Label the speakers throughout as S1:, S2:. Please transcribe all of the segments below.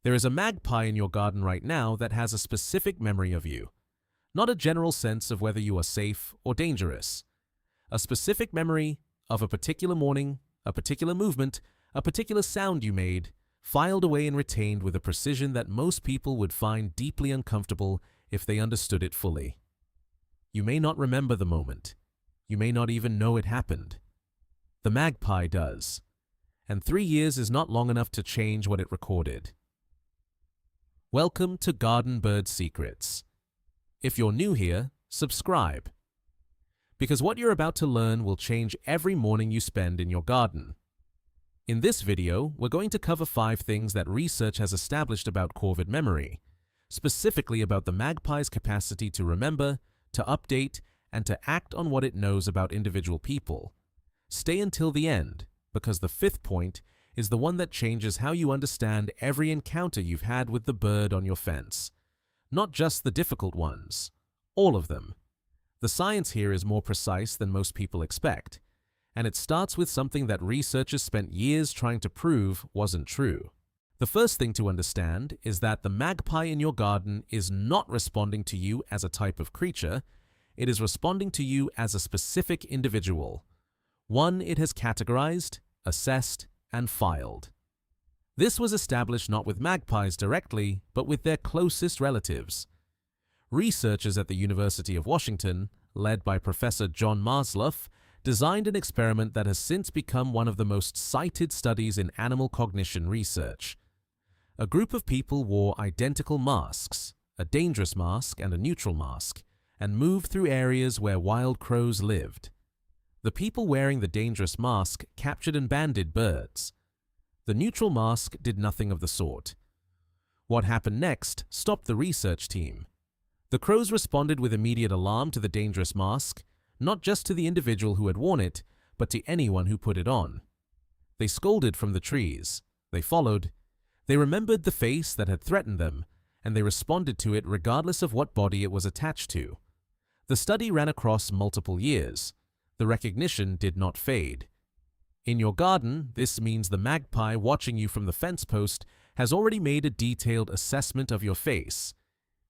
S1: There is a magpie in your garden right now that has a specific memory of you, not a general sense of whether you are safe or dangerous. A specific memory of a particular morning, a particular movement, a particular sound you made, filed away and retained with a precision that most people would find deeply uncomfortable if they understood it fully. You may not remember the moment. You may not even know it happened. The magpie does. And 3 years is not long enough to change what it recorded. Welcome to Garden Bird Secrets. If you're new here, subscribe. Because what you're about to learn will change every morning you spend in your garden. In this video, we're going to cover 5 things that research has established about corvid memory, specifically about the magpie's capacity to remember, to update, and to act on what it knows about individual people. Stay until the end, because the 5th point is the one that changes how you understand every encounter you've had with the bird on your fence. Not just the difficult ones, all of them. The science here is more precise than most people expect, and it starts with something that researchers spent years trying to prove wasn't true. The first thing to understand is that the magpie in your garden is not responding to you as a type of creature, it is responding to you as a specific individual, one it has categorized, assessed, and filed. This was established not with magpies directly, but with their closest relatives. Researchers at the University of Washington, led by Professor John Maslow, designed an experiment that has since become one of the most cited studies in animal cognition research. A group of people wore identical masks, a dangerous mask and a neutral mask, and moved through areas where wild crows lived. The people wearing the dangerous mask captured and banded birds. The neutral mask did nothing of the sort. What happened next stopped the research team. The crows responded with immediate alarm to the dangerous mask, not just to the individual who had worn it, but to anyone who put it on. They scolded from the trees. They followed. They remembered the face that had threatened them, and they responded to it regardless of what body it was attached to. The study ran across multiple years. The recognition did not fade. In your garden, this means the magpie watching you from the fence post has already made a detailed assessment of your face.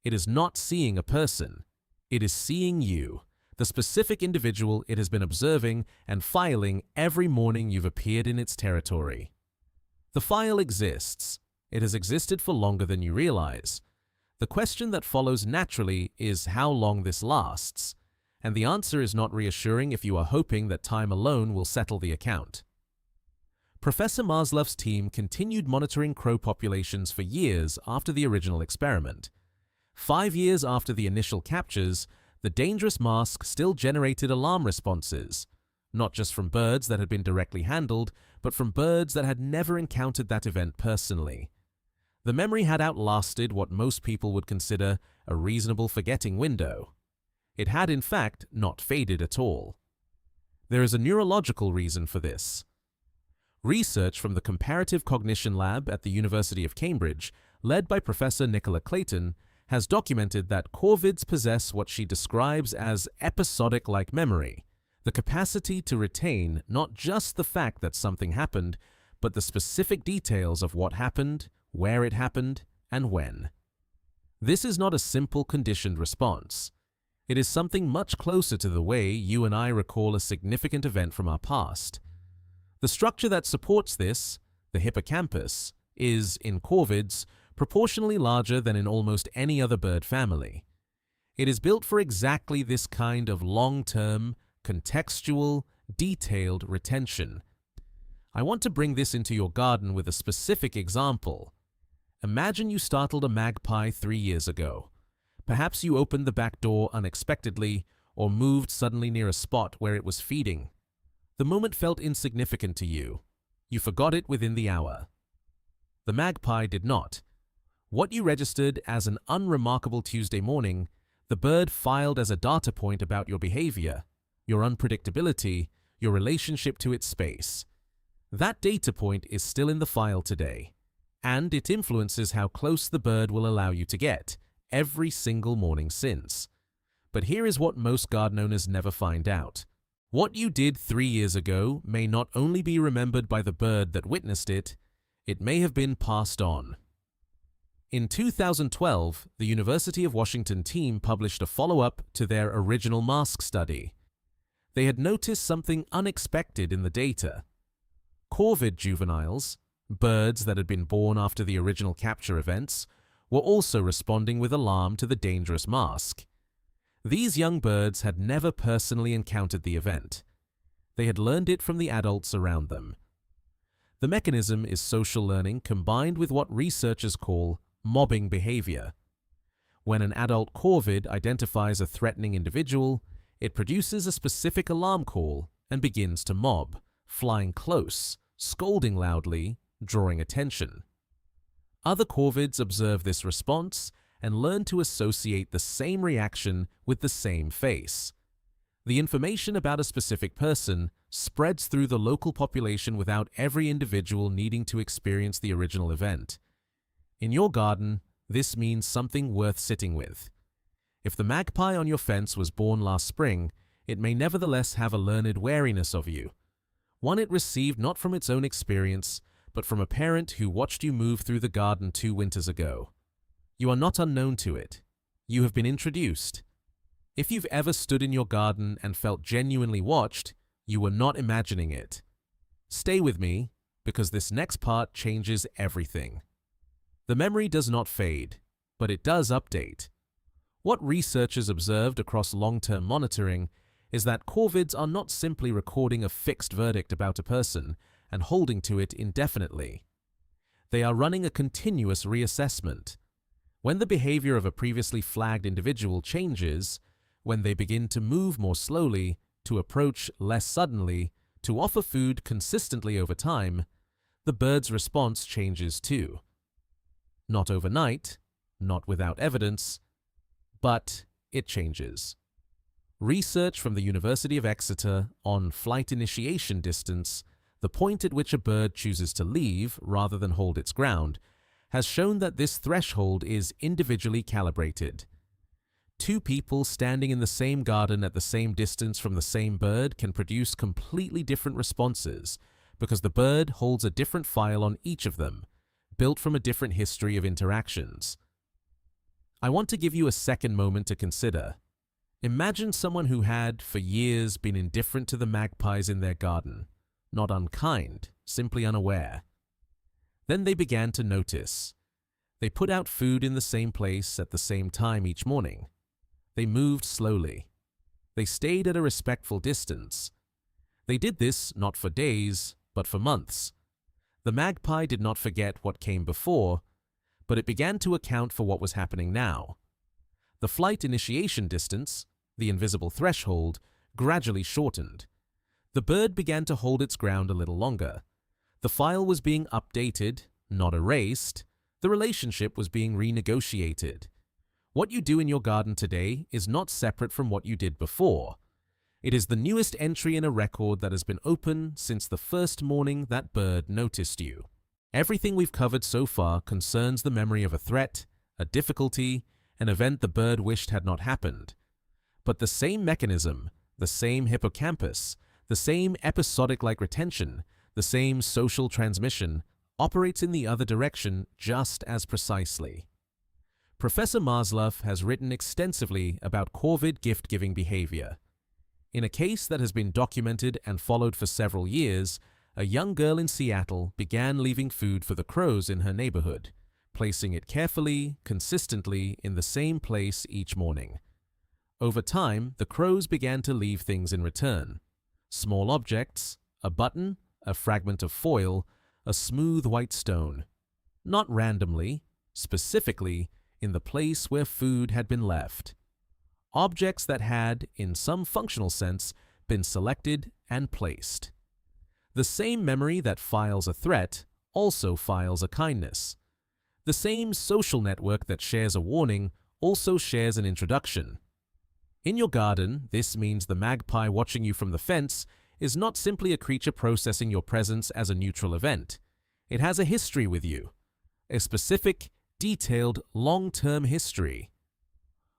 S1: It is not seeing a person. It is seeing you, the specific individual it has been observing and filing every morning you've appeared in its territory. The file exists. It has existed for longer than you realize. The question that follows naturally is how long this lasts. And the answer is not reassuring if you are hoping that time alone will settle the account. Professor Maslow's team continued monitoring crow populations for years after the original experiment. 5 years after the initial captures, the dangerous mask still generated alarm responses, not just from birds that had been directly handled, but from birds that had never encountered that event personally. The memory had outlasted what most people would consider a reasonable forgetting window. It had, in fact, not faded at all. There is a neurological reason for this. Research from the Comparative Cognition Lab at the University of Cambridge, led by Professor Nicola Clayton, has documented that corvids possess what she describes as episodic-like memory, the capacity to retain not just the fact that something happened, but the specific details of what happened, where it happened, and when. This is not a simple conditioned response. It is something much closer to the way you and I recall a significant event from our past. The structure that supports this, the hippocampus, is, in corvids, proportionally larger than in almost any other bird family. It is built for exactly this kind of long-term, contextual, detailed retention. I want to bring this into your garden with a specific example. Imagine you startled a magpie 3 years ago. Perhaps you opened the back door unexpectedly or moved suddenly near a spot where it was feeding. The moment felt insignificant to you. You forgot it within the hour. The magpie did not. What you registered as an unremarkable Tuesday morning, the bird filed as a data point about your behavior, your unpredictability, your relationship to its space. That data point is still in the file today, and it influences how close the bird will allow you to get every single morning since. But here is what most garden owners never find out. What you did 3 years ago may not only be remembered by the bird that witnessed it, it may have been passed on. In 2012, the University of Washington team published a follow-up to their original mask study. They had noticed something unexpected in the data. Corvid juveniles, birds that had been born after the original capture events, were also responding with alarm to the dangerous mask. These young birds had never personally encountered the event. They had learned it from the adults around them. The mechanism is social learning combined with what researchers call mobbing behavior. When an adult corvid identifies a threatening individual, it produces a specific alarm call and begins to mob, flying close, scolding loudly, drawing attention. Other corvids observe this response and learn to associate the same reaction with the same face. The information about a specific person spreads through the local population without every individual needing to experience the original event. In your garden, this means something worth sitting with. If the magpie on your fence was born last spring, it may nevertheless have a learned wariness of you, one it received not from its own experience, but from a parent who watched you move through the garden 2 winters ago. You are not unknown to it. You have been introduced. If you've ever stood in your garden and felt genuinely watched, you were not imagining it. Stay with me, because this next part changes everything. The memory does not fade, but it does update. What researchers observed across long-term monitoring is that corvids are not simply recording a fixed verdict about a person and holding to it indefinitely. They are running a continuous reassessment. When the behavior of a previously flagged individual changes, when they begin to move more slowly, to approach less suddenly, to offer food consistently over time, the bird's response changes too. Not overnight, not without evidence, but it changes. Research from the University of Exeter on flight initiation distance, the point at which a bird chooses to leave rather than hold its ground, has shown that this threshold is individually calibrated. 2 people standing in the same garden at the same distance from the same bird can produce completely different responses because the bird holds a different file on each of them, built from a different history of interactions. I want to give you a second moment to consider. Imagine someone who had, for years, been indifferent to the magpies in their garden, not unkind, simply unaware. Then they began to notice. They put out food in the same place at the same time each morning. They moved slowly. They stayed at a respectful distance. They did this not for days, but for months. The magpie did not forget what came before, but it began to account for what was happening now. The flight initiation distance, the invisible threshold, gradually shortened. The bird began to hold its ground a little longer. The file was being updated, not erased. The relationship was being renegotiated. What you do in your garden today is not separate from what you did before. It is the newest entry in a record that has been open since the first morning that bird noticed you. Everything we've covered so far concerns the memory of a threat, a difficulty, an event the bird wished had not happened. But the same mechanism, the same hippocampus, the same episodic-like retention, the same social transmission, operates in the other direction just as precisely. Professor Maslov has written extensively about corvid gift-giving behavior. In a case that has been documented and followed for several years, a young girl in Seattle began leaving food for the crows in her neighborhood, placing it carefully, consistently in the same place each morning. Over time, the crows began to leave things in return. Small objects, a button, a fragment of foil, a smooth white stone. Not randomly, specifically, in the place where food had been left. Objects that had, in some functional sense, been selected and placed. The same memory that files a threat also files a kindness. The same social network that shares a warning also shares an introduction. In your garden, this means the magpie watching you from the fence is not simply a creature processing your presence as a neutral event. It has a history with you, a specific, detailed, long-term history.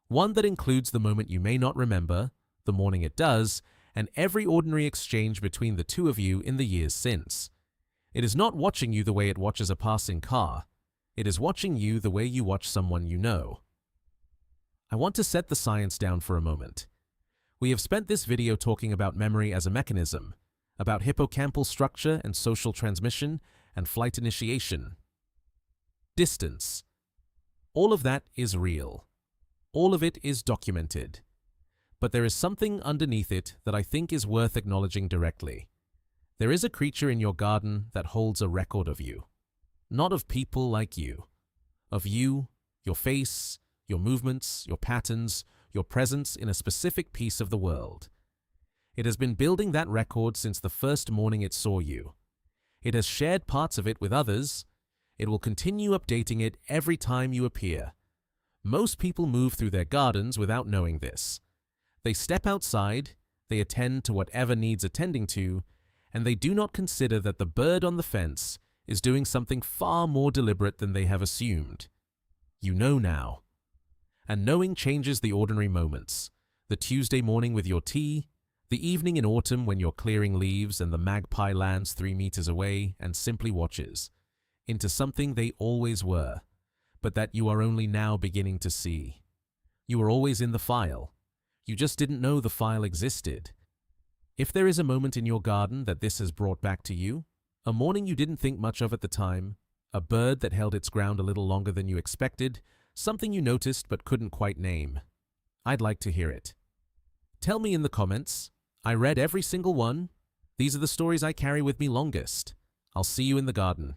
S1: One that includes the moment you may not remember, the morning it does, and every ordinary exchange between the 2 of you in the years since. It is not watching you the way it watches a passing car. It is watching you the way you watch someone you know. I want to set the science down for a moment. We have spent this video talking about memory as a mechanism, about hippocampal structure and social transmission and flight initiation. Distance. All of that is real. All of it is documented. But there is something underneath it that I think is worth acknowledging directly. There is a creature in your garden that holds a record of you. Not of people like you. Of you, your face, your movements, your patterns, your presence in a specific piece of the world. It has been building that record since the first morning it saw you. It has shared parts of it with others. It will continue updating it every time you appear. Most people move through their gardens without knowing this. They step outside, they attend to whatever needs attending to, and they do not consider that the bird on the fence is doing something far more deliberate than they have assumed. You know now. And knowing changes the ordinary moments. The Tuesday morning with your tea, the evening in autumn when you're clearing leaves and the magpie lands 3 meters away and simply watches, into something they always were, but that you are only now beginning to see. You were always in the file. You just didn't know the file existed. If there is a moment in your garden that this has brought back to you, a morning you didn't think much of at the time, a bird that held its ground a little longer than you expected, something you noticed but couldn't quite name, I'd like to hear it. Tell me in the comments. I read every single one. These are the stories I carry with me longest. I'll see you in the garden.